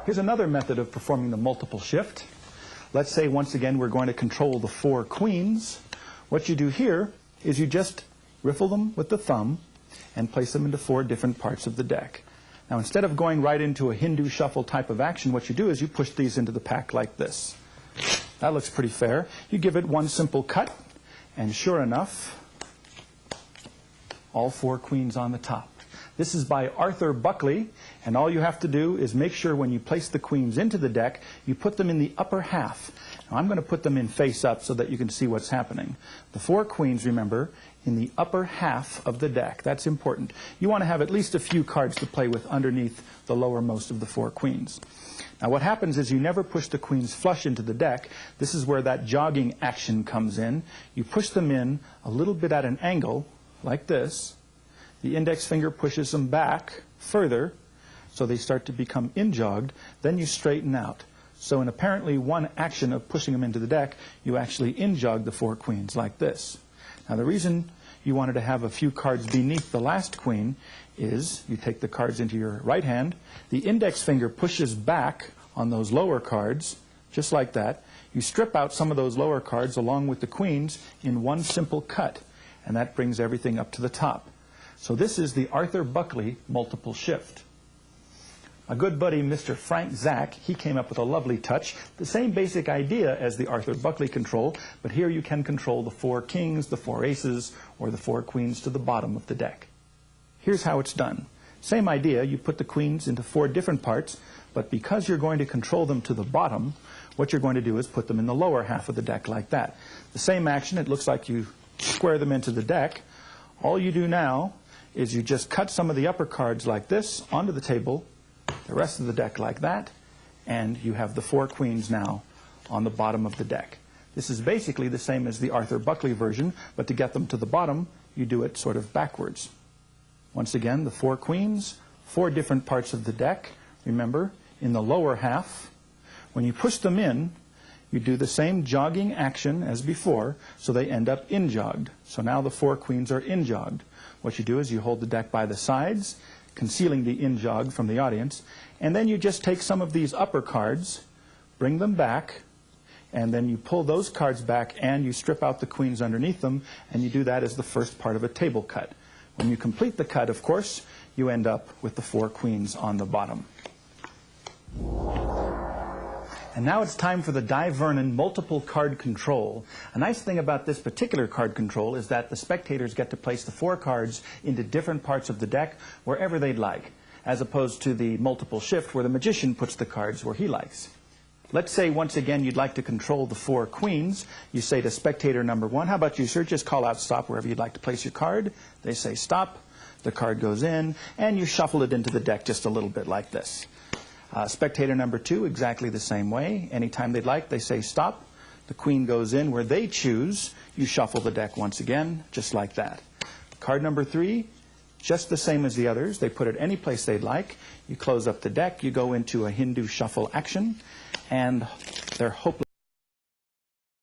Here's another method of performing the multiple shift. Let's say once again we're going to control the 4 queens. What you do here is you just riffle them with the thumb and place them into 4 different parts of the deck. Now instead of going right into a Hindu shuffle type of action, what you do is you push these into the pack like this. That looks pretty fair. You give it one simple cut, and sure enough, all 4 queens on the top. This is by Arthur Buckley, and all you have to do is make sure when you place the queens into the deck, you put them in the upper half. Now I'm going to put them in face up so that you can see what's happening. The 4 queens, remember, in the upper half of the deck. That's important. You want to have at least a few cards to play with underneath the lowermost of the 4 queens. Now what happens is you never push the queens flush into the deck. This is where that jogging action comes in. You push them in a little bit at an angle, like this. The index finger pushes them back further, so they start to become in-jogged. Then you straighten out. So in apparently one action of pushing them into the deck, you actually in-jog the 4 queens like this. Now the reason you wanted to have a few cards beneath the last queen is you take the cards into your right hand. The index finger pushes back on those lower cards, just like that. You strip out some of those lower cards along with the queens in one simple cut, and that brings everything up to the top. So this is the Arthur Buckley multiple shift. A good buddy, Mr. Frank Zach, he came up with a lovely touch. The same basic idea as the Arthur Buckley control, but here you can control the 4 kings, the 4 aces, or the 4 queens to the bottom of the deck. Here's how it's done. Same idea, you put the queens into 4 different parts, but because you're going to control them to the bottom, what you're going to do is put them in the lower half of the deck like that. The same action, it looks like you square them into the deck. All you do now is you just cut some of the upper cards like this onto the table, the rest of the deck like that, and you have the 4 queens now on the bottom of the deck. This is basically the same as the Arthur Buckley version, but to get them to the bottom, you do it sort of backwards. Once again, the 4 queens, 4 different parts of the deck. Remember, in the lower half, when you push them in, you do the same jogging action as before, so they end up in-jogged. So now the 4 queens are in-jogged. What you do is you hold the deck by the sides, concealing the in-jog from the audience, and then you just take some of these upper cards, bring them back, and then you pull those cards back and you strip out the queens underneath them, and you do that as the first part of a table cut. When you complete the cut, of course, you end up with the 4 queens on the bottom. And now it's time for the Dai Vernon multiple card control. A nice thing about this particular card control is that the spectators get to place the 4 cards into different parts of the deck wherever they'd like, as opposed to the multiple shift where the magician puts the cards where he likes. Let's say once again you'd like to control the 4 queens. You say to spectator number 1, how about you, sir? Just call out stop wherever you'd like to place your card. They say stop. The card goes in, and you shuffle it into the deck just a little bit like this. Spectator number 2, exactly the same way. Anytime they'd like, they say stop. The queen goes in where they choose. You shuffle the deck once again, just like that. Card number 3, just the same as the others. They put it any place they'd like. You close up the deck. You go into a Hindu shuffle action, and they're hopeless.